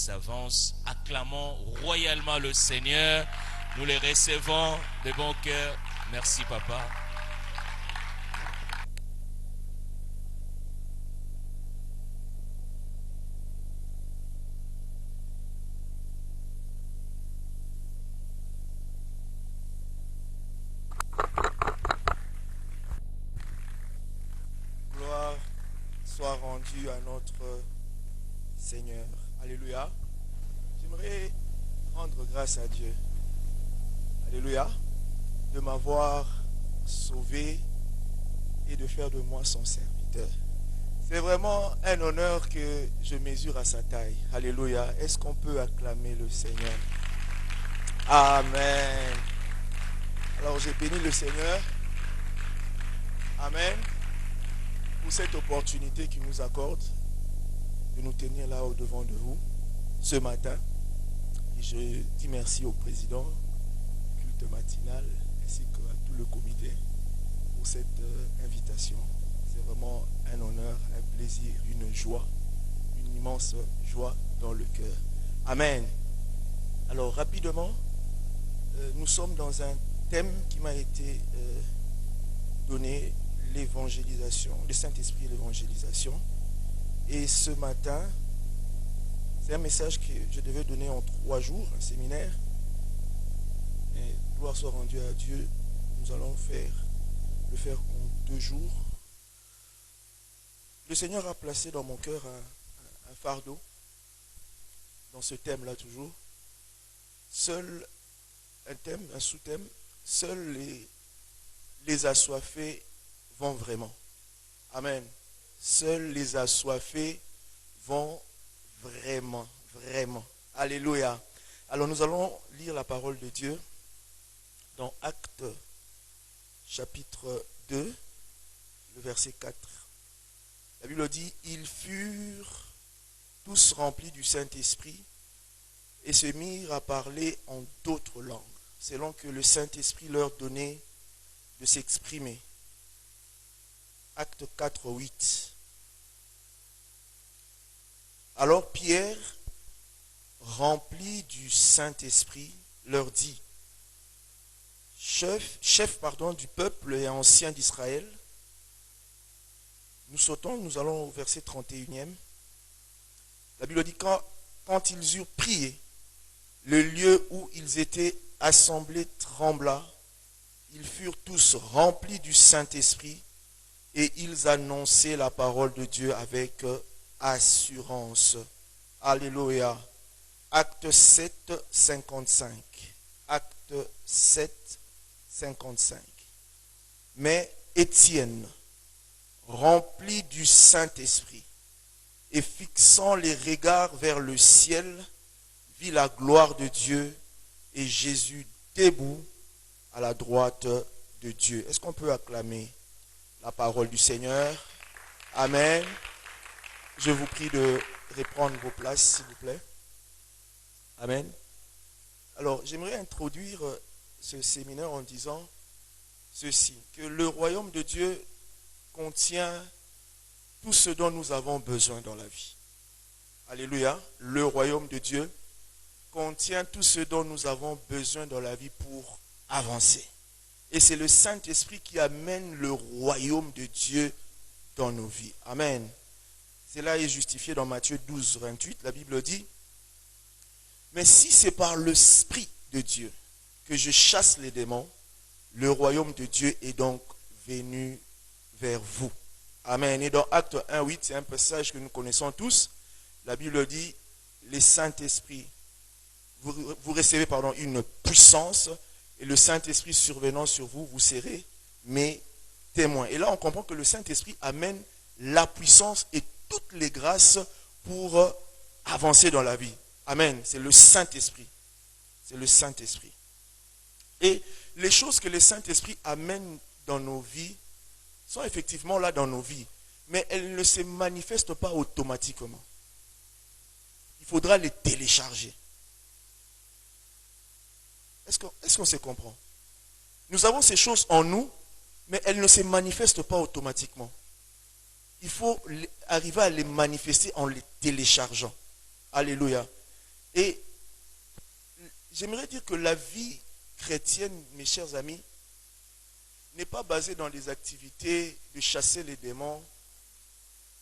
s'avancent. Acclamons royalement le Seigneur. Nous les recevons de bon cœur. Merci, papa. Gloire soit rendue à notre Seigneur. Alléluia. J'aimerais rendre grâce à Dieu. Alléluia. De m'avoir sauvé et de faire de moi son serviteur. C'est vraiment un honneur que je mesure à sa taille. Alléluia. Est-ce qu'on peut acclamer le Seigneur? Amen. Alors j'ai béni le Seigneur. Amen. Pour cette opportunité qu'il nous accorde de nous tenir là au-devant de vous ce matin. Et je dis merci au président du culte matinal ainsi qu'à tout le comité pour cette invitation. C'est vraiment un honneur, un plaisir, une joie, une immense joie dans le cœur. Amen. Alors rapidement, nous sommes dans un thème qui m'a été donné, l'évangélisation, le Saint-Esprit et l'évangélisation. Et ce matin, c'est un message que je devais donner en 3 jours, un séminaire. Et gloire soit rendue à Dieu, nous allons le faire en 2 jours. Le Seigneur a placé dans mon cœur un fardeau, dans ce thème-là toujours. Seul un thème, un sous-thème, seuls les assoiffés vont vraiment. Amen. Seuls les assoiffés vont vraiment, vraiment. Alléluia. Alors nous allons lire la parole de Dieu dans Actes chapitre 2, le verset 4. La Bible dit, ils furent tous remplis du Saint-Esprit et se mirent à parler en d'autres langues, selon que le Saint-Esprit leur donnait de s'exprimer. Acte 4, 8. Alors Pierre, rempli du Saint-Esprit, leur dit, chef du peuple et ancien d'Israël, nous allons au verset 31e. La Bible dit, quand ils eurent prié, le lieu où ils étaient assemblés trembla, ils furent tous remplis du Saint-Esprit, et ils annonçaient la parole de Dieu avec assurance. Alléluia. Acte 7, 55. Acte 7, 55. Mais Étienne, rempli du Saint-Esprit, et fixant les regards vers le ciel, vit la gloire de Dieu et Jésus debout à la droite de Dieu. Est-ce qu'on peut acclamer la parole du Seigneur? Amen. Je vous prie de reprendre vos places, s'il vous plaît. Amen. Alors, j'aimerais introduire ce séminaire en disant ceci, que le royaume de Dieu contient tout ce dont nous avons besoin dans la vie. Alléluia. Le royaume de Dieu contient tout ce dont nous avons besoin dans la vie pour avancer. Et c'est le Saint-Esprit qui amène le royaume de Dieu dans nos vies. Amen. Cela est justifié dans Matthieu 12, 28. La Bible dit, mais si c'est par l'Esprit de Dieu que je chasse les démons, le royaume de Dieu est donc venu vers vous. Amen. Et dans Acte 1, 8, c'est un passage que nous connaissons tous. La Bible dit, les Saint-Esprit, vous recevez une puissance, et le Saint-Esprit survenant sur vous, vous serez mes témoins. Et là, on comprend que le Saint-Esprit amène la puissance et toutes les grâces pour avancer dans la vie. Amen. C'est le Saint-Esprit. C'est le Saint-Esprit. Et les choses que le Saint-Esprit amène dans nos vies sont effectivement là dans nos vies. Mais elles ne se manifestent pas automatiquement. Il faudra les télécharger. Est-ce qu'on se comprend? Nous avons ces choses en nous, mais elles ne se manifestent pas automatiquement. Il faut arriver à les manifester en les téléchargeant. Alléluia. Et j'aimerais dire que la vie chrétienne, mes chers amis, n'est pas basée dans les activités de chasser les démons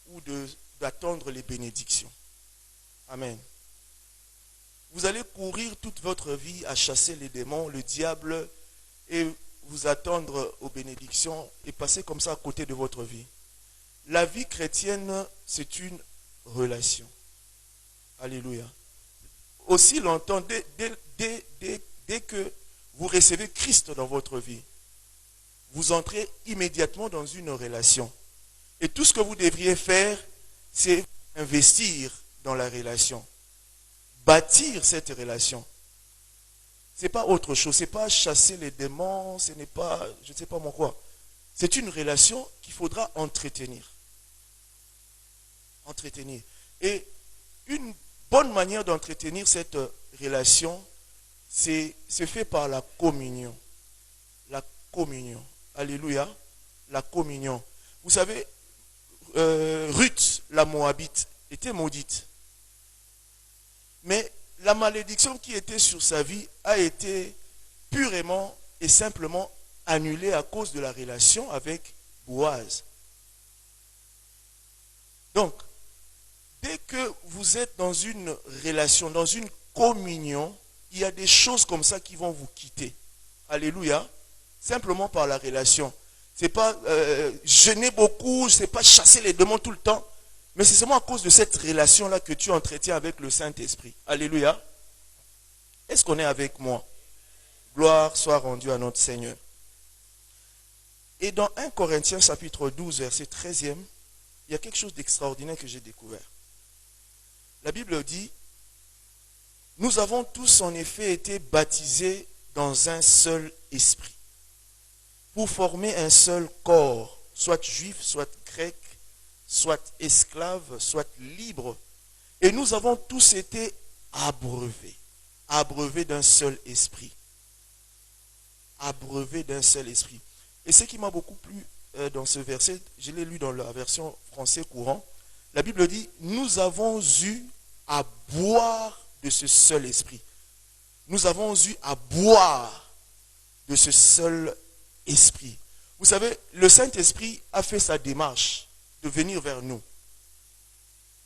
ou d'attendre les bénédictions. Amen. Vous allez courir toute votre vie à chasser les démons, le diable, et vous attendre aux bénédictions et passer comme ça à côté de votre vie. La vie chrétienne, c'est une relation. Alléluia. Aussi longtemps, dès que vous recevez Christ dans votre vie, vous entrez immédiatement dans une relation. Et tout ce que vous devriez faire, c'est investir dans la relation. Bâtir cette relation. Ce n'est pas autre chose. Ce n'est pas chasser les démons, ce n'est pas, je ne sais pas moi quoi. C'est une relation qu'il faudra entretenir. Entretenir. Et une bonne manière d'entretenir cette relation, c'est fait par la communion. La communion. Alléluia. La communion. Vous savez, Ruth, la Moabite, était maudite. Mais la malédiction qui était sur sa vie a été purement et simplement annulée à cause de la relation avec Boaz. Donc, dès que vous êtes dans une relation, dans une communion, il y a des choses comme ça qui vont vous quitter. Alléluia. Simplement par la relation. Ce n'est pas jeûner beaucoup, ce n'est pas chasser les démons tout le temps. Mais c'est seulement à cause de cette relation-là que tu entretiens avec le Saint-Esprit. Alléluia. Est-ce qu'on est avec moi? Gloire soit rendue à notre Seigneur. Et dans 1 Corinthiens chapitre 12, verset 13e, il y a quelque chose d'extraordinaire que j'ai découvert. La Bible dit, « Nous avons tous en effet été baptisés dans un seul esprit, pour former un seul corps, soit juif, soit grec, soit esclave, soit libre. Et nous avons tous été abreuvés d'un seul esprit. Abreuvés d'un seul esprit. » Et ce qui m'a beaucoup plu dans ce verset, je l'ai lu dans la version français courant, la Bible dit, nous avons eu à boire de ce seul esprit. Nous avons eu à boire de ce seul esprit. Vous savez, le Saint-Esprit a fait sa démarche de venir vers nous.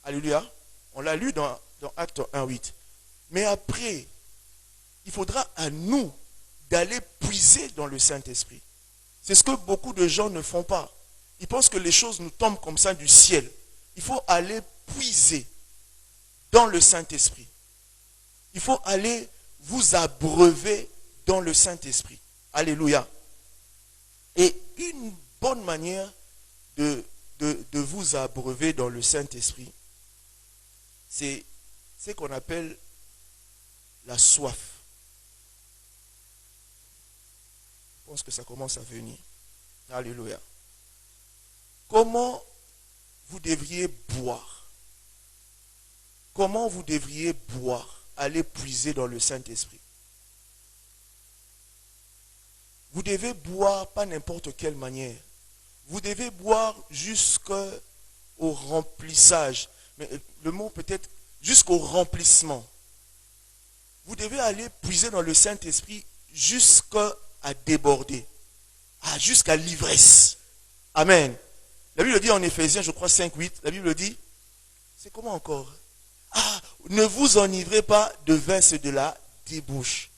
Alléluia. On l'a lu dans Acte 1:8. Mais après, il faudra à nous d'aller puiser dans le Saint-Esprit. C'est ce que beaucoup de gens ne font pas. Ils pensent que les choses nous tombent comme ça du ciel. Il faut aller puiser dans le Saint-Esprit. Il faut aller vous abreuver dans le Saint-Esprit. Alléluia. Et une bonne manière de vous abreuver dans le Saint-Esprit, c'est ce qu'on appelle la soif. Je pense que ça commence à venir. Alléluia. Comment vous devriez boire? Comment vous devriez boire? Aller puiser dans le Saint-Esprit. Vous devez boire pas n'importe quelle manière. Vous devez boire jusqu'au remplissage. Mais le mot peut-être jusqu'au remplissement. Vous devez aller puiser dans le Saint-Esprit jusqu'à déborder. Jusqu'à l'ivresse. Amen. La Bible dit en Éphésiens, je crois 5:8, la Bible dit, c'est comment encore? Ne vous enivrez pas de vin, c'est de la débauche.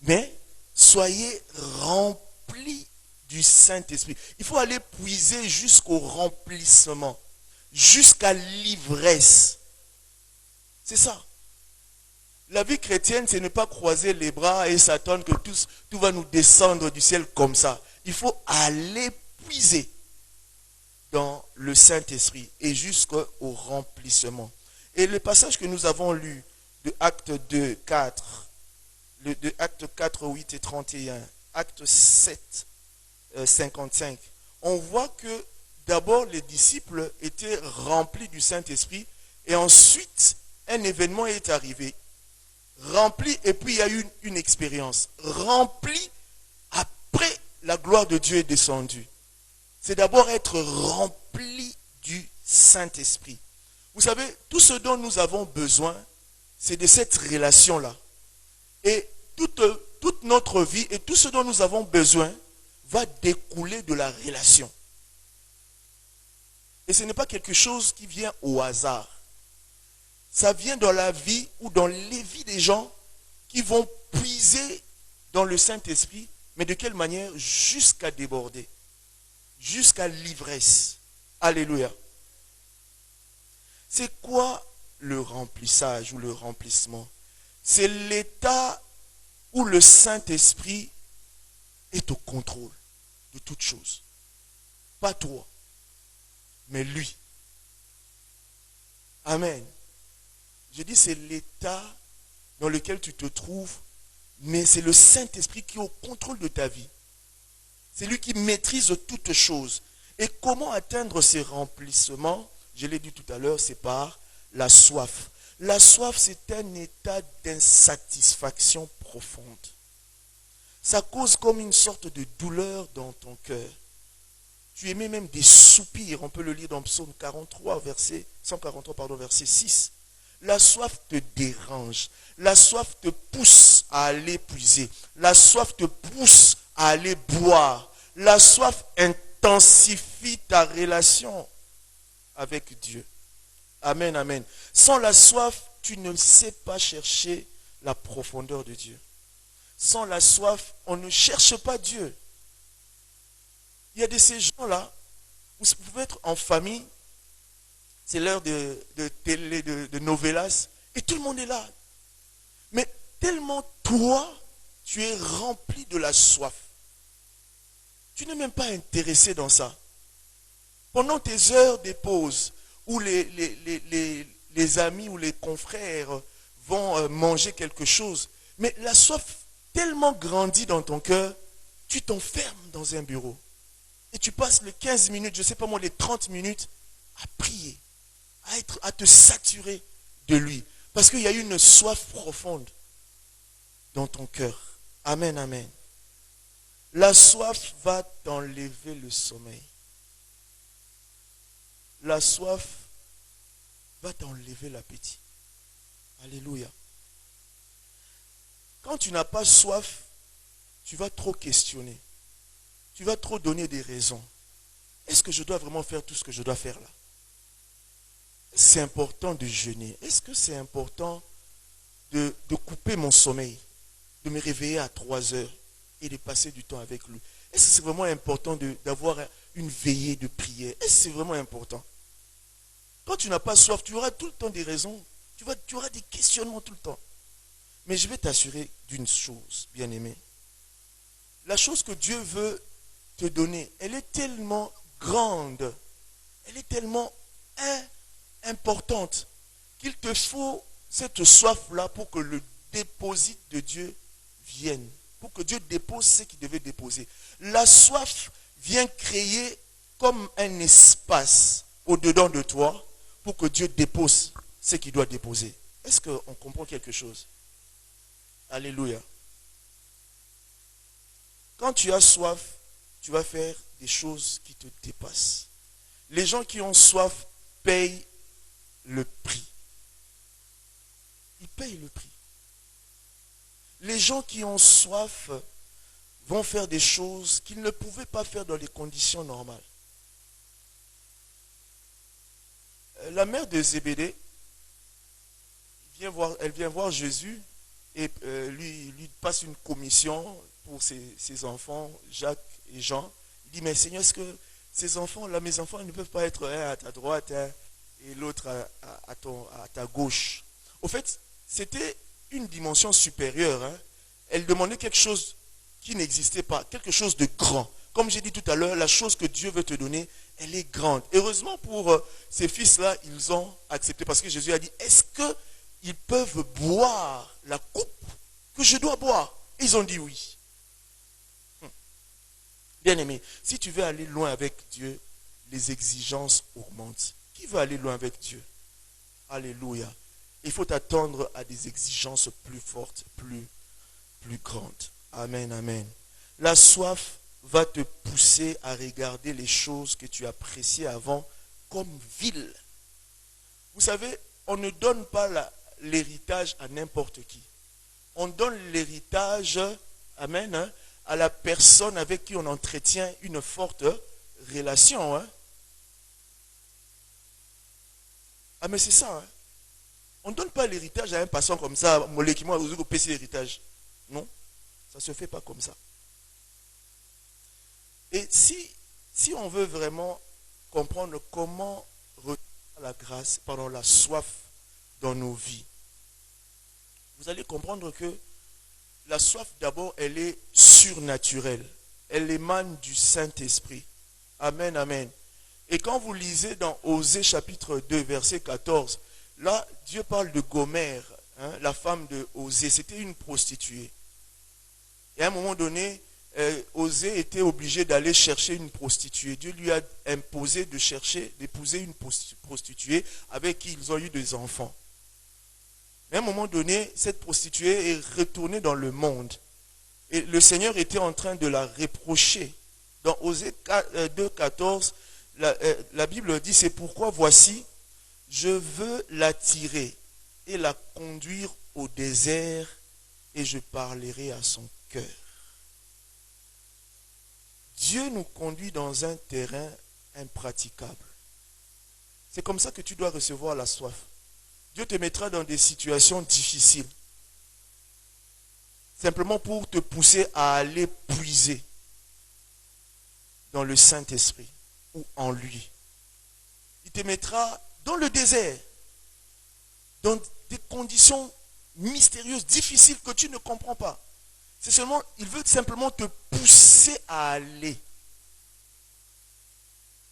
Mais soyez remplis du Saint-Esprit. Il faut aller puiser jusqu'au remplissement, jusqu'à l'ivresse. C'est ça. La vie chrétienne, c'est ne pas croiser les bras et s'attendre que tout va nous descendre du ciel comme ça. Il faut aller puiser dans le Saint-Esprit et jusqu'au remplissement. Et le passage que nous avons lu de Acte 2, 4, de Acte 4, 8 et 31, Acte 7, 55, on voit que d'abord les disciples étaient remplis du Saint-Esprit et ensuite un événement est arrivé. Rempli et puis il y a eu une expérience. Rempli, après la gloire de Dieu est descendue. C'est d'abord être rempli du Saint-Esprit. Vous savez, tout ce dont nous avons besoin, c'est de cette relation-là. Et toute notre vie et tout ce dont nous avons besoin va découler de la relation. Et ce n'est pas quelque chose qui vient au hasard. Ça vient dans la vie ou dans les vies des gens qui vont puiser dans le Saint-Esprit, mais de quelle manière? Jusqu'à déborder, jusqu'à l'ivresse. Alléluia. C'est quoi le remplissage ou le remplissement? C'est l'état où le Saint-Esprit est au contrôle de toutes choses. Pas toi, mais lui. Amen. Je dis c'est l'état dans lequel tu te trouves, mais c'est le Saint-Esprit qui est au contrôle de ta vie. C'est lui qui maîtrise toutes choses. Et comment atteindre ces remplissements? Je l'ai dit tout à l'heure, c'est par la soif. La soif, c'est un état d'insatisfaction profonde. Ça cause comme une sorte de douleur dans ton cœur. Tu émets même des soupirs. On peut le lire dans Psaume 143, verset 6. La soif te dérange. La soif te pousse à aller puiser. La soif te pousse à aller boire. La soif intensifie ta relation avec Dieu. Amen, amen. Sans la soif, tu ne sais pas chercher la profondeur de Dieu. Sans la soif, on ne cherche pas Dieu. Il y a de ces gens-là, vous pouvez être en famille, c'est l'heure de télé, de novelas, et tout le monde est là. Mais tellement toi, tu es rempli de la soif. Tu n'es même pas intéressé dans ça. Pendant tes heures de pause, où les amis ou les confrères vont manger quelque chose, mais la soif tellement grandit dans ton cœur, tu t'enfermes dans un bureau. Et tu passes les 15 minutes, je ne sais pas moi, les 30 minutes à prier, à te saturer de lui. Parce qu'il y a une soif profonde dans ton cœur. Amen, amen. La soif va t'enlever le sommeil. La soif va t'enlever l'appétit. Alléluia. Quand tu n'as pas soif, tu vas trop questionner. Tu vas trop donner des raisons. Est-ce que je dois vraiment faire tout ce que je dois faire là? C'est important de jeûner. Est-ce que c'est important de couper mon sommeil, de me réveiller à 3 heures et de passer du temps avec lui? Est-ce que c'est vraiment important d'avoir une veillée de prière? Est-ce que c'est vraiment important? Quand tu n'as pas soif, tu auras tout le temps des raisons. Tu auras des questionnements tout le temps. Mais je vais t'assurer d'une chose, bien-aimé. La chose que Dieu veut te donner, elle est tellement grande, elle est tellement importante qu'il te faut cette soif-là pour que le dépôt de Dieu vienne, pour que Dieu dépose ce qu'il devait déposer. La soif vient créer comme un espace au-dedans de toi pour que Dieu dépose ce qu'il doit déposer. Est-ce qu'on comprend quelque chose? Alléluia. Quand tu as soif, tu vas faire des choses qui te dépassent. Les gens qui ont soif payent le prix. Ils payent le prix. Les gens qui ont soif vont faire des choses qu'ils ne pouvaient pas faire dans les conditions normales. La mère de Zébédée, elle vient voir Jésus et lui passe une commission pour ses enfants, Jacques et Jean. Il dit, mais Seigneur, est-ce que ces enfants-là, mes enfants, ils ne peuvent pas être un à ta droite et l'autre à ta gauche? Au fait, c'était une dimension supérieure. Elle demandait quelque chose qui n'existait pas, quelque chose de grand. Comme j'ai dit tout à l'heure, la chose que Dieu veut te donner, elle est grande. Heureusement pour ces fils-là, ils ont accepté parce que Jésus a dit, est-ce qu'ils peuvent boire la coupe que je dois boire? Et ils ont dit oui. Bien-aimé, si tu veux aller loin avec Dieu, les exigences augmentent. Qui veut aller loin avec Dieu? Alléluia. Il faut t'attendre à des exigences plus fortes, plus grandes. Amen, amen. La soif va te pousser à regarder les choses que tu appréciais avant comme viles. Vous savez, on ne donne pas l'héritage à n'importe qui. On donne l'héritage, amen, hein, à la personne avec qui on entretient une forte relation. Hein. Ah mais c'est ça. Hein. On ne donne pas l'héritage à un passant comme ça, moléculement, aux PC l'héritage. Non, ça ne se fait pas comme ça. Et si on veut vraiment comprendre comment retrouver la grâce, pardon, la soif dans nos vies, vous allez comprendre que la soif d'abord, elle est surnaturelle. Elle émane du Saint-Esprit. Amen, amen. Et quand vous lisez dans Osée chapitre 2, verset 14, là, Dieu parle de Gomère, hein, la femme de Osée. C'était une prostituée. Et à un moment donné, Osée était obligé d'aller chercher une prostituée. Dieu lui a imposé d'épouser une prostituée avec qui ils ont eu des enfants. Mais à un moment donné, cette prostituée est retournée dans le monde. Et le Seigneur était en train de la reprocher. Dans Osée 2, 14, la Bible dit, c'est pourquoi voici, je veux l'attirer et la conduire au désert et je parlerai à son cœur. Dieu nous conduit dans un terrain impraticable. C'est comme ça que tu dois recevoir la soif. Dieu te mettra dans des situations difficiles. Simplement pour te pousser à aller puiser dans le Saint-Esprit ou en lui. Il te mettra dans le désert, dans des conditions mystérieuses, difficiles que tu ne comprends pas. C'est seulement, il veut simplement te pousser à aller.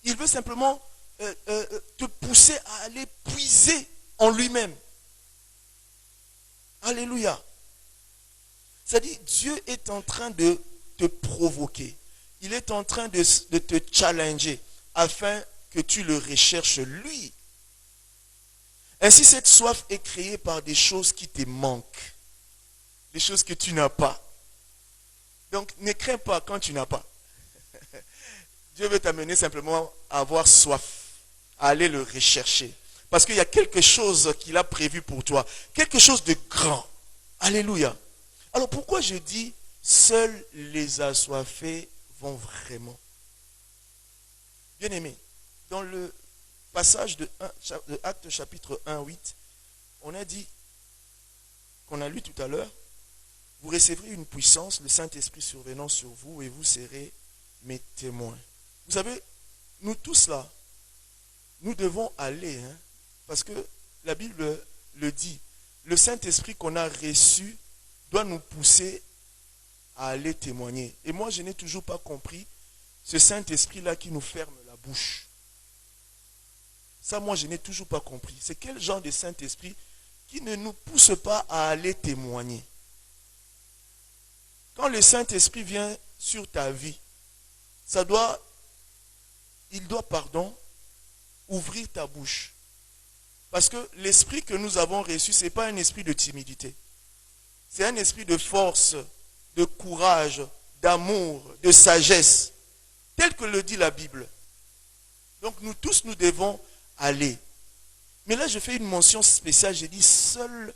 Il veut simplement te pousser à aller puiser en lui-même. Alléluia. C'est-à-dire, Dieu est en train de te provoquer. Il est en train de te challenger afin que tu le recherches lui. Ainsi, cette soif est créée par des choses qui te manquent. Des choses que tu n'as pas. Donc, ne crains pas quand tu n'as pas. Dieu veut t'amener simplement à avoir soif, à aller le rechercher. Parce qu'il y a quelque chose qu'il a prévu pour toi. Quelque chose de grand. Alléluia. Alors, pourquoi je dis, seuls les assoiffés vont vraiment? Bien-aimés, dans le passage de Actes chapitre 1, 8, on a dit, qu'on a lu tout à l'heure, vous recevrez une puissance, le Saint-Esprit survenant sur vous, et vous serez mes témoins. Vous savez, nous tous là, nous devons aller, hein, parce que la Bible le dit, le Saint-Esprit qu'on a reçu doit nous pousser à aller témoigner. Et moi, je n'ai toujours pas compris ce Saint-Esprit-là qui nous ferme la bouche. Ça, moi, je n'ai toujours pas compris. C'est quel genre de Saint-Esprit qui ne nous pousse pas à aller témoigner? Quand le Saint-Esprit vient sur ta vie, il doit, ouvrir ta bouche. Parce que l'esprit que nous avons reçu, ce n'est pas un esprit de timidité. C'est un esprit de force, de courage, d'amour, de sagesse, tel que le dit la Bible. Donc nous tous, nous devons aller. Mais là, je fais une mention spéciale. J'ai dit, seuls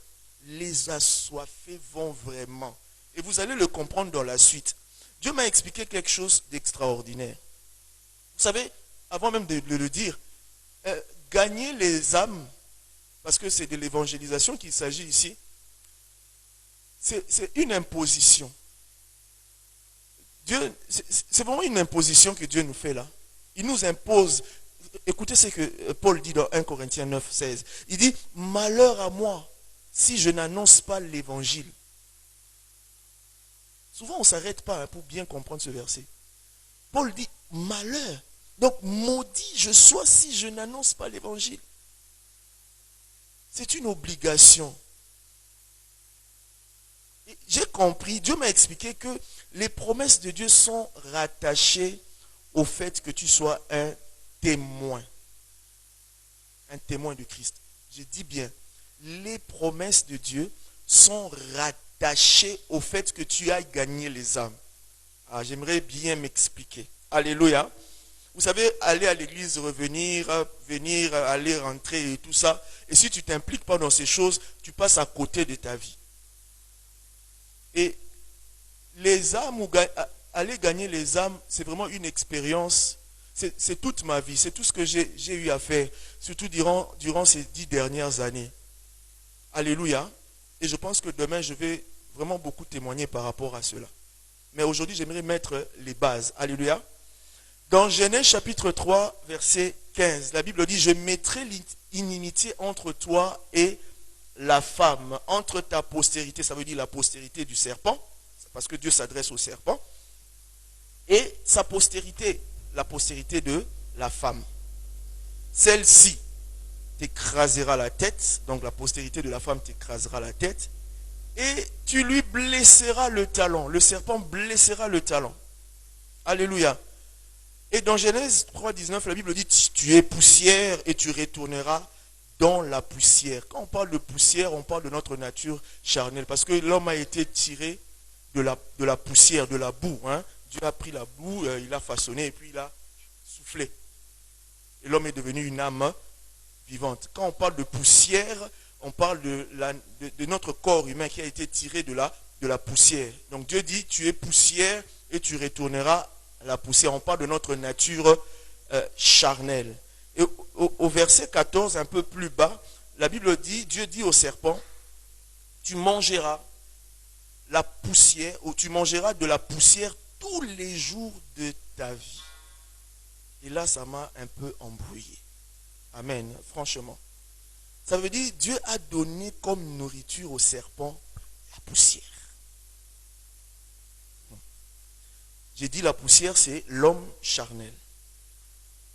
les assoiffés vont vraiment. Et vous allez le comprendre dans la suite. Dieu m'a expliqué quelque chose d'extraordinaire. Vous savez, avant même de le dire, gagner les âmes, parce que c'est de l'évangélisation qu'il s'agit ici, c'est une imposition. C'est vraiment une imposition que Dieu nous fait là. Il nous impose. Écoutez ce que Paul dit dans 1 Corinthiens 9, 16. Il dit, malheur à moi si je n'annonce pas l'évangile. Souvent on ne s'arrête pas pour bien comprendre ce verset. Paul dit, malheur. Donc maudit je sois si je n'annonce pas l'évangile. C'est une obligation. J'ai compris, Dieu m'a expliqué que les promesses de Dieu sont rattachées au fait que tu sois un témoin. Un témoin de Christ. Je dis bien, les promesses de Dieu sont rattachées au fait que tu ailles gagner les âmes. Ah, j'aimerais bien m'expliquer. Alléluia. Vous savez, aller à l'église, revenir, venir, aller, rentrer et tout ça. Et si tu ne t'impliques pas dans ces choses, tu passes à côté de ta vie. Et les âmes, aller gagner les âmes, c'est vraiment une expérience. C'est toute ma vie, c'est tout ce que j'ai eu à faire, surtout durant ces 10 dernières années. Alléluia. Et je pense que demain, je vais vraiment beaucoup témoigner par rapport à cela. Mais aujourd'hui, j'aimerais mettre les bases. Alléluia. Dans Genèse chapitre 3, verset 15, la Bible dit, « Je mettrai l'inimitié entre toi et la femme, entre ta postérité, ça veut dire la postérité du serpent, parce que Dieu s'adresse au serpent, et sa postérité, la postérité de la femme. Celle-ci t'écrasera la tête, donc la postérité de la femme t'écrasera la tête, et tu lui blesseras le talon. Le serpent blessera le talon. Alléluia. Et dans Genèse 3, 19, la Bible dit, tu es poussière et tu retourneras dans la poussière. Quand on parle de poussière, on parle de notre nature charnelle, parce que l'homme a été tiré de la poussière, de la boue. Dieu a pris la boue, il a façonné et puis il a soufflé. Et l'homme est devenu une âme vivante. Quand on parle de poussière, on parle de notre corps humain qui a été tiré de la poussière. Donc Dieu dit, tu es poussière et tu retourneras à la poussière. On parle de notre nature charnelle. Et au verset 14, un peu plus bas, la Bible dit, Dieu dit au serpent, tu mangeras la poussière, ou tu mangeras de la poussière tous les jours de ta vie. Et là, ça m'a un peu embrouillé. Amen, franchement. Ça veut dire, Dieu a donné comme nourriture au serpent la poussière. J'ai dit la poussière, c'est l'homme charnel.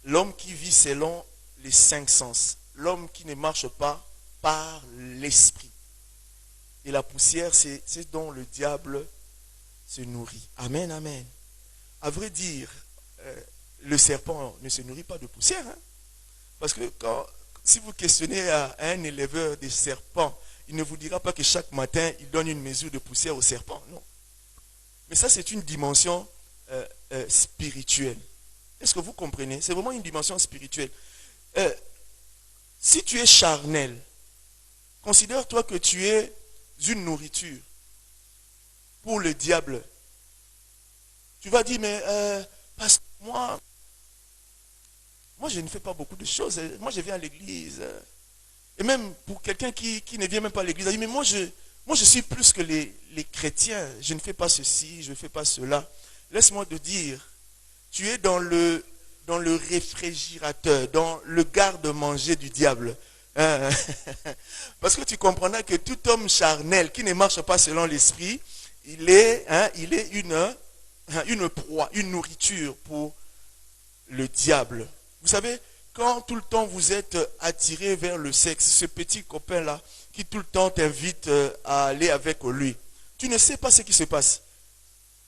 L'homme qui vit selon les 5 sens. L'homme qui ne marche pas par l'esprit. Et la poussière, c'est dont le diable se nourrit. Amen, amen. À vrai dire, le serpent ne se nourrit pas de poussière. Parce que si vous questionnez à un éleveur des serpents, il ne vous dira pas que chaque matin, il donne une mesure de poussière au serpent. Non. Mais ça, c'est une dimension spirituelle. Est-ce que vous comprenez? C'est vraiment une dimension spirituelle. Si tu es charnel, considère-toi que tu es une nourriture pour le diable. Tu vas dire, mais parce que moi, je ne fais pas beaucoup de choses. Moi, je viens à l'église. Et même pour quelqu'un qui ne vient même pas à l'église, il dit, mais moi, je suis plus que les chrétiens. Je ne fais pas ceci, je ne fais pas cela. Laisse-moi te dire, tu es dans le réfrigérateur, dans le garde-manger du diable. Parce que tu comprendras que tout homme charnel qui ne marche pas selon l'esprit, il est une proie, une nourriture pour le diable. Vous savez, quand tout le temps vous êtes attiré vers le sexe, ce petit copain-là qui tout le temps t'invite à aller avec lui, tu ne sais pas ce qui se passe.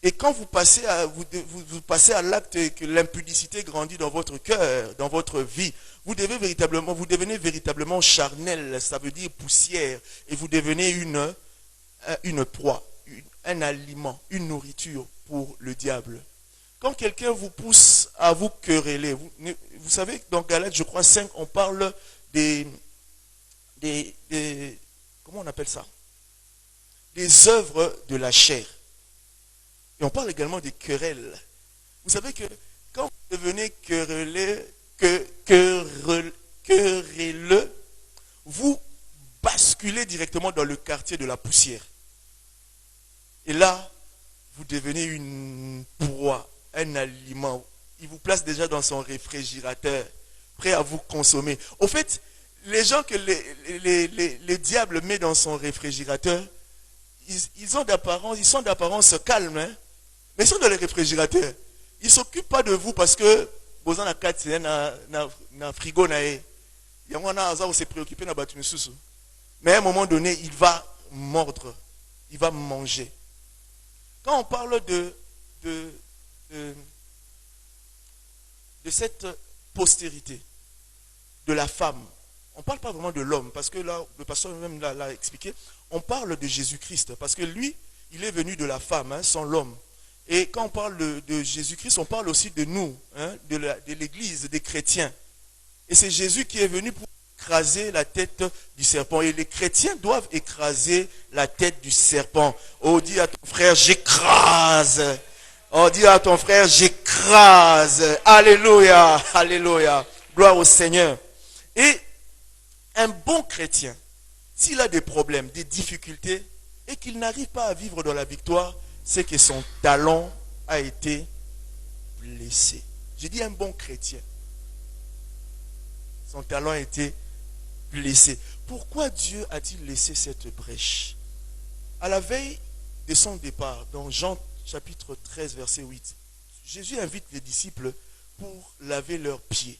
Et quand vous passez à l'acte et que l'impudicité grandit dans votre cœur, dans votre vie, vous devenez véritablement charnel, ça veut dire poussière, et vous devenez une proie, un aliment, une nourriture pour le diable. Quand quelqu'un vous pousse à vous quereller, vous savez que dans Galates, je crois 5, on parle des comment on appelle ça? Des œuvres de la chair. Et on parle également des querelles. Vous savez que quand vous devenez querelleux, vous basculez directement dans le quartier de la poussière. Et là, vous devenez une proie, un aliment. Il vous place déjà dans son réfrigérateur, prêt à vous consommer. Au fait, les gens que le diable met dans son réfrigérateur, ils sont d'apparence calmes, mais ils sont dans le réfrigérateur. Ils ne s'occupent pas de vous parce que vous avez un frigo. Il y a un se préoccuper de battre. Mais à un moment donné, il va mordre, il va manger. Quand on parle de cette postérité, de la femme, on ne parle pas vraiment de l'homme, parce que là, le pasteur même l'a expliqué, on parle de Jésus-Christ, parce que lui, il est venu de la femme, sans l'homme. Et quand on parle de Jésus-Christ, on parle aussi de nous, hein, de l'Église, des chrétiens. Et c'est Jésus qui est venu pour écraser la tête du serpent. Et les chrétiens doivent écraser la tête du serpent. Oh, dis à ton frère, j'écrase. Oh, dis à ton frère, j'écrase. Alléluia, alléluia. Gloire au Seigneur. Et un bon chrétien, s'il a des problèmes, des difficultés, et qu'il n'arrive pas à vivre dans la victoire, c'est que son talon a été blessé. J'ai dit un bon chrétien. Son talon a été blessé. Pourquoi Dieu a-t-il laissé cette brèche? À la veille de son départ, dans Jean chapitre 13, verset 8, Jésus invite les disciples pour laver leurs pieds.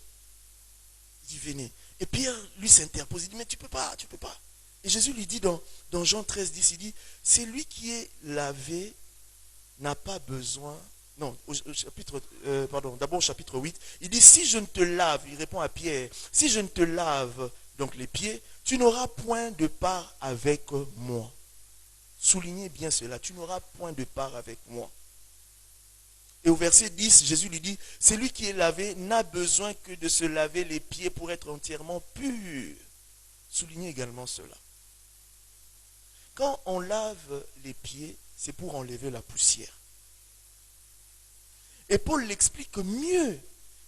Il dit, venez. Et Pierre, lui, s'interpose. Il dit, mais tu peux pas, tu peux pas. Et Jésus lui dit dans Jean 13, 10, il dit, c'est lui qui est lavé n'a pas besoin. Non, d'abord au chapitre 8, il dit, si je ne te lave, il répond à Pierre, si je ne te lave donc les pieds, tu n'auras point de part avec moi. Soulignez bien cela, tu n'auras point de part avec moi. Et au verset 10, Jésus lui dit, celui qui est lavé n'a besoin que de se laver les pieds pour être entièrement pur. Soulignez également cela. Quand on lave les pieds, c'est pour enlever la poussière. Et Paul l'explique mieux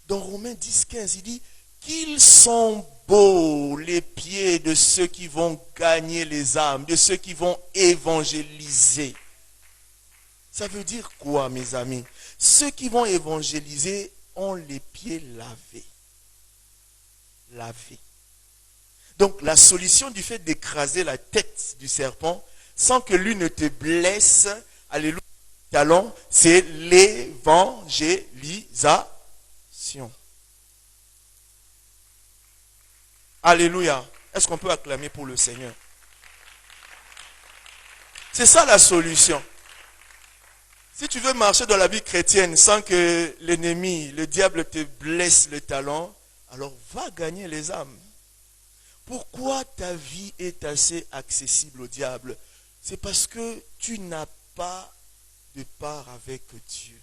dans Romains 10, 15. Il dit qu'ils sont beaux les pieds de ceux qui vont gagner les âmes, de ceux qui vont évangéliser. Ça veut dire quoi, mes amis? Ceux qui vont évangéliser ont les pieds lavés. Lavés. Donc la solution du fait d'écraser la tête du serpent sans que lui ne te blesse, alléluia, talon, c'est l'évangélisation. Alléluia. Est-ce qu'on peut acclamer pour le Seigneur? C'est ça la solution. Si tu veux marcher dans la vie chrétienne sans que l'ennemi, le diable te blesse le talon, alors va gagner les âmes. Pourquoi ta vie est assez accessible au diable? C'est parce que tu n'as pas de part avec Dieu.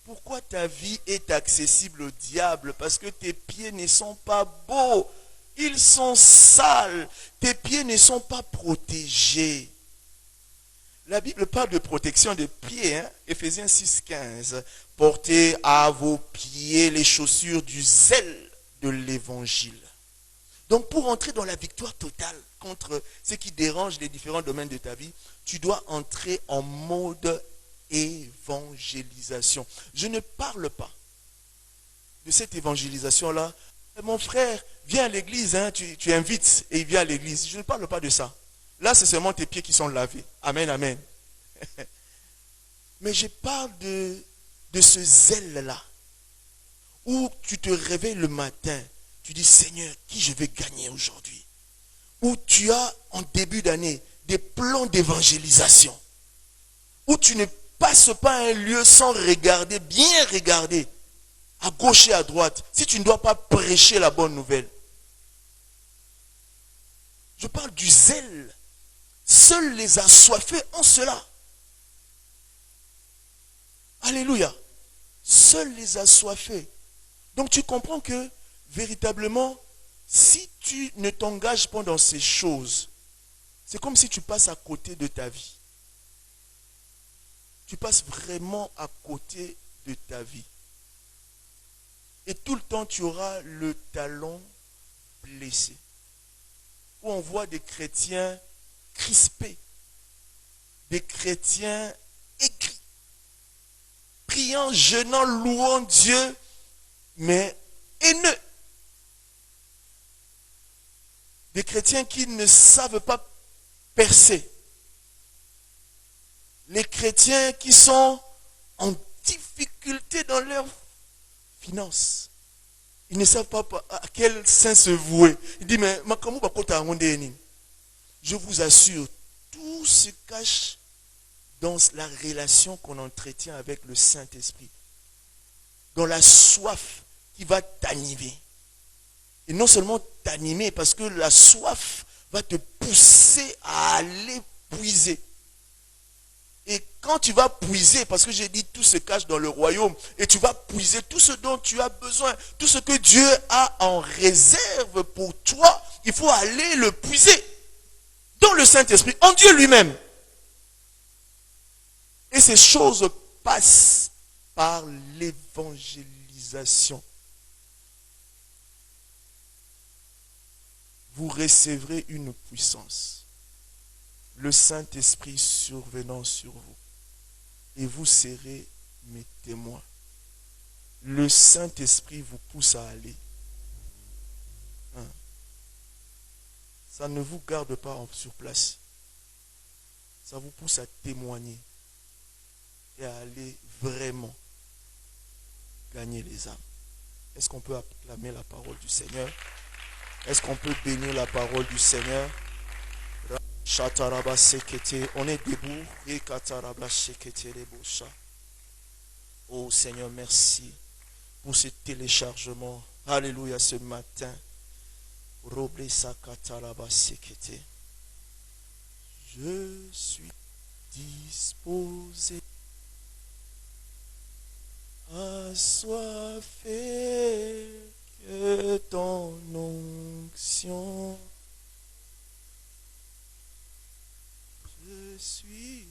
Pourquoi ta vie est accessible au diable? Parce que tes pieds ne sont pas beaux. Ils sont sales. Tes pieds ne sont pas protégés. La Bible parle de protection des pieds. Éphésiens 6, 15. Portez à vos pieds les chaussures du zèle de l'évangile. Donc pour entrer dans la victoire totale contre ce qui dérange les différents domaines de ta vie, tu dois entrer en mode évangélisation. Je ne parle pas de cette évangélisation-là. Mon frère, viens à l'église, tu invites et il vient à l'église. Je ne parle pas de ça. Là, c'est seulement tes pieds qui sont lavés. Amen, amen. Mais je parle de ce zèle-là, où tu te réveilles le matin, tu dis, Seigneur, qui je vais gagner aujourd'hui? Où tu as, en début d'année, des plans d'évangélisation, où tu ne passes pas un lieu sans regarder, bien regarder, à gauche et à droite, si tu ne dois pas prêcher la bonne nouvelle. Je parle du zèle. Seuls les assoiffés ont cela. Alléluia. Seuls les assoiffés. Donc tu comprends que, véritablement, si tu ne t'engages pas dans ces choses, c'est comme si tu passes à côté de ta vie. Tu passes vraiment à côté de ta vie. Et tout le temps, tu auras le talon blessé. Où on voit des chrétiens crispés, des chrétiens aigris, priant, jeûnant, louant Dieu, mais haineux. Des chrétiens qui ne savent pas percer. Les chrétiens qui sont en difficulté dans leurs finances. Ils ne savent pas à quel saint se vouer. Il dit, mais je vous assure, tout se cache dans la relation qu'on entretient avec le Saint-Esprit. Dans la soif qui va t'animer. Et non seulement t'animer, parce que la soif va te pousser à aller puiser. Et quand tu vas puiser, parce que j'ai dit tout se cache dans le royaume, et tu vas puiser tout ce dont tu as besoin, tout ce que Dieu a en réserve pour toi, il faut aller le puiser dans le Saint-Esprit, en Dieu lui-même. Et ces choses passent par l'évangélisation. Vous recevrez une puissance, le Saint-Esprit survenant sur vous, et vous serez mes témoins. Le Saint-Esprit vous pousse à aller. Ça ne vous garde pas sur place. Ça vous pousse à témoigner et à aller vraiment gagner les âmes. Est-ce qu'on peut acclamer la parole du Seigneur? Est-ce qu'on peut bénir la parole du Seigneur? On est debout. Oh Seigneur, merci pour ce téléchargement. Alléluia, ce matin. Je suis disposé, assoiffé, que ton onction. Je suis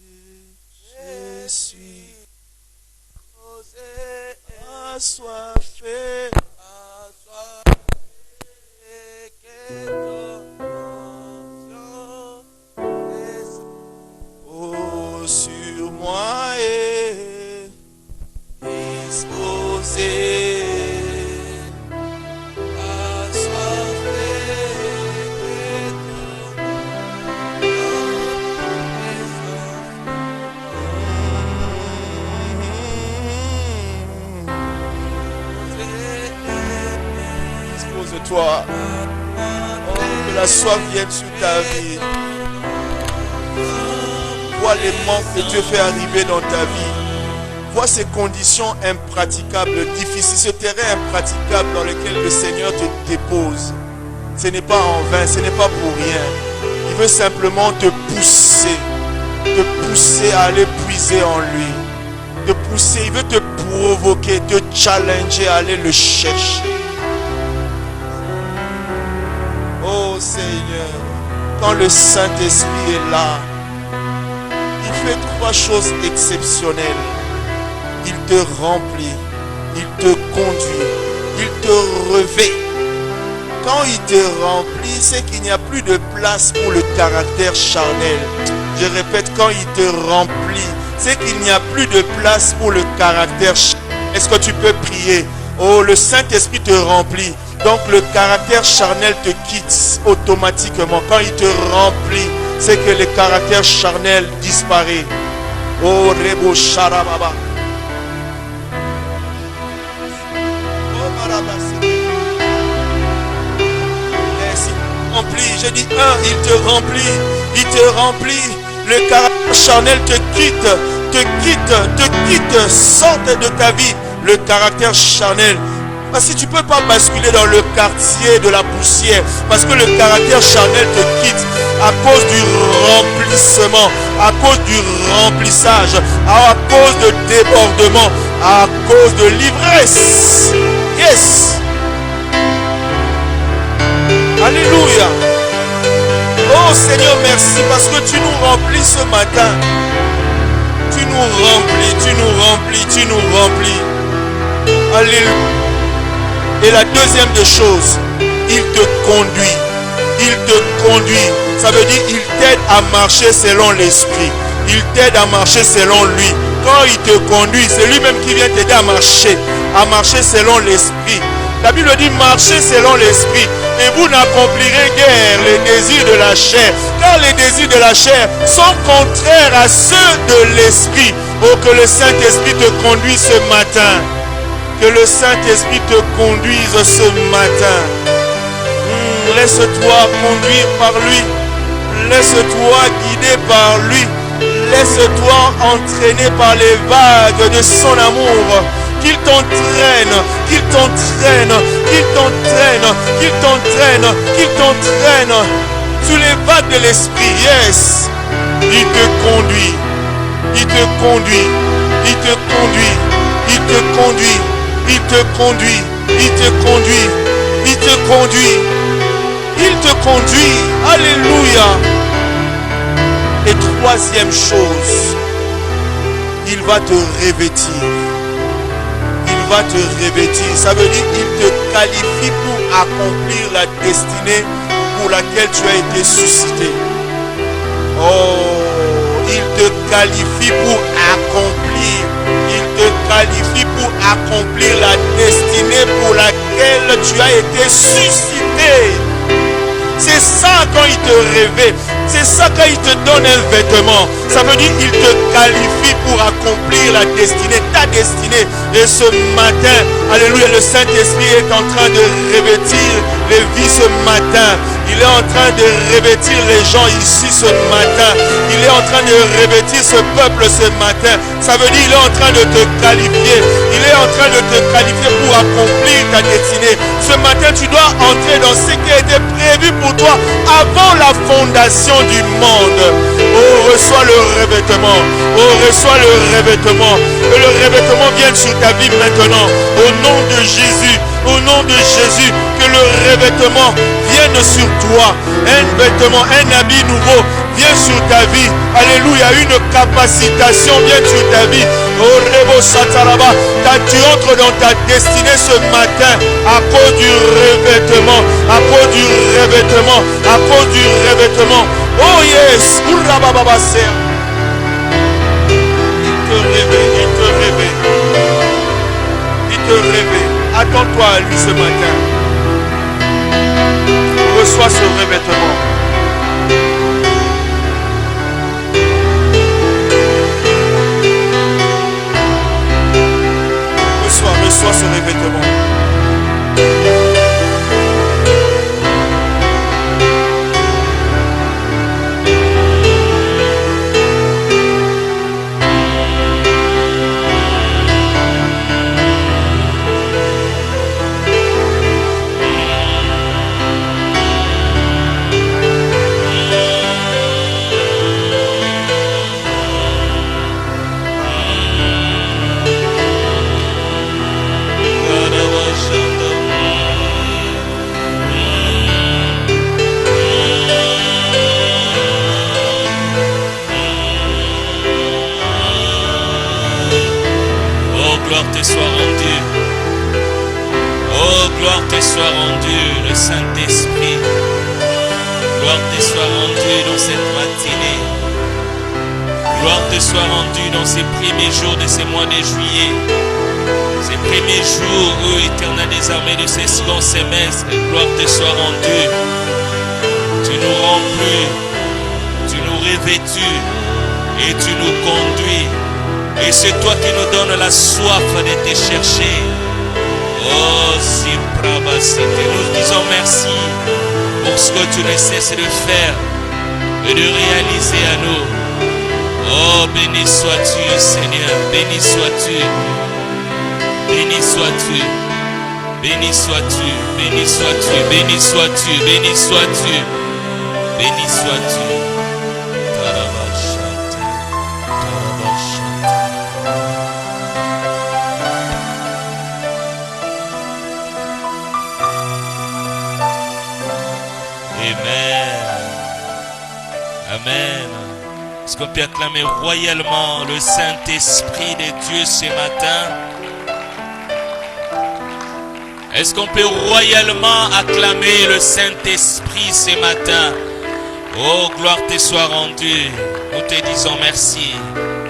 assoiffé, que ton onction oh, sur moi est disposé. Toi, oh, que la soif vienne sur ta vie. Vois les manques que Dieu fait arriver dans ta vie. Vois ces conditions impraticables, difficiles, ce terrain impraticable dans lequel le Seigneur te dépose. Ce n'est pas en vain, ce n'est pas pour rien. Il veut simplement te pousser à aller puiser en lui. Te pousser, il veut te provoquer, te challenger à aller le chercher. Oh Seigneur, quand le Saint-Esprit est là, il fait 3 choses exceptionnelles. Il te remplit, il te conduit, il te revêt. Quand il te remplit, c'est qu'il n'y a plus de place pour le caractère charnel. Je répète, quand il te remplit, c'est qu'il n'y a plus de place pour le caractère charnel. Est-ce que tu peux prier? Oh, le Saint-Esprit te remplit. Donc le caractère charnel te quitte automatiquement. Quand il te remplit, c'est que le caractère charnel disparaît. Oh, Rebo Sharababa. Oh, Marabasi. Remplit, j'ai dit il te remplit. Il te remplit. Le caractère charnel te quitte. Sorte de ta vie. Le caractère charnel. Parce que tu ne peux pas basculer dans le quartier de la poussière. Parce que le caractère charnel te quitte à cause du remplissement, à cause du remplissage, à cause de débordement, à cause de l'ivresse. Yes. Alléluia. Oh Seigneur, merci parce que tu nous remplis ce matin. Tu nous remplis. Alléluia. Et la deuxième des choses, il te conduit. Ça veut dire il t'aide à marcher selon l'esprit. Il t'aide à marcher selon lui. Quand il te conduit, c'est lui-même qui vient t'aider à marcher selon l'esprit. La Bible dit marcher selon l'esprit. Et vous n'accomplirez guère les désirs de la chair. Car les désirs de la chair sont contraires à ceux de l'esprit. Oh, que le Saint-Esprit te conduise ce matin. Que le Saint-Esprit te conduise ce matin. Laisse-toi conduire par lui. Laisse-toi guider par lui. Laisse-toi entraîner par les vagues de son amour. Qu'il t'entraîne sur les vagues de l'esprit. Yes. Il te conduit. Il te conduit. Il te conduit. Il te conduit. Il te conduit. Il te conduit. Il te conduit. Il te conduit. Alléluia. Et troisième chose, il va te revêtir. Il va te revêtir. Ça veut dire qu'il te qualifie pour accomplir la destinée pour laquelle tu as été suscité. Oh, il te qualifie pour accomplir. Il te qualifie pour accomplir la destinée pour laquelle tu as été suscité. C'est ça quand il te révèle. C'est ça quand il te donne un vêtement. Ça veut dire qu'il te qualifie pour accomplir la destinée, ta destinée. Et ce matin, alléluia, le Saint-Esprit est en train de revêtir les vies ce matin. Il est en train de revêtir les gens ici ce matin. Il est en train de revêtir ce peuple ce matin. Ça veut dire qu'il est en train de te qualifier. Il est en train de te qualifier pour accomplir ta destinée. Ce matin, tu dois entrer dans ce qui a été prévu pour toi avant la fondation du monde. Oh, reçois le revêtement. Oh, reçois le revêtement. Que le revêtement vienne sur ta vie maintenant. Au nom de Jésus. Au nom de Jésus, que le revêtement vienne sur toi. Un vêtement, un habit nouveau vient sur ta vie. Alléluia, une capacitation vient sur ta vie. Oh, Rebo Sataraba, tu entres dans ta destinée ce matin à cause du revêtement. À cause du revêtement. À cause du revêtement. Oh yes, il te réveille, il te réveille. Il te réveille. Attends-toi à lui ce matin. Reçois ce revêtement. Reçois ce revêtement. Gloire te soit rendue. Oh, gloire te soit rendue, le Saint-Esprit. Gloire te soit rendue dans cette matinée. Gloire te soit rendue dans ces premiers jours de ces mois de juillet. Ces premiers jours où Éternel des armées de ces seconds semestres. Gloire te soit rendue. Tu nous remplis, tu nous revêtus et tu nous conduis. Et c'est toi qui nous donnes la soif de te chercher. Oh, si Prabhasite, nous disons merci pour ce que tu ne cesses de faire et de réaliser à nous. Oh, béni sois-tu, Seigneur, béni sois-tu, béni sois-tu, béni sois-tu, béni sois-tu, béni sois-tu, béni sois-tu, béni sois-tu. Amen. Est-ce qu'on peut acclamer royalement le Saint-Esprit de Dieu ce matin? Est-ce qu'on peut royalement acclamer le Saint-Esprit ce matin? Oh, gloire te soit rendue. Nous te disons merci.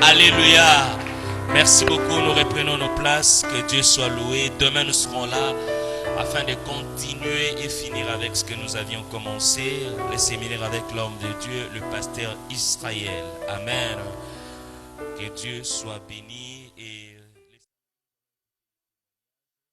Alléluia. Merci beaucoup. Nous reprenons nos places. Que Dieu soit loué. Demain, nous serons là afin de continuer et finir avec ce que nous avions commencé, le séminaire avec l'homme de Dieu, le pasteur Israël. Amen. Que Dieu soit béni.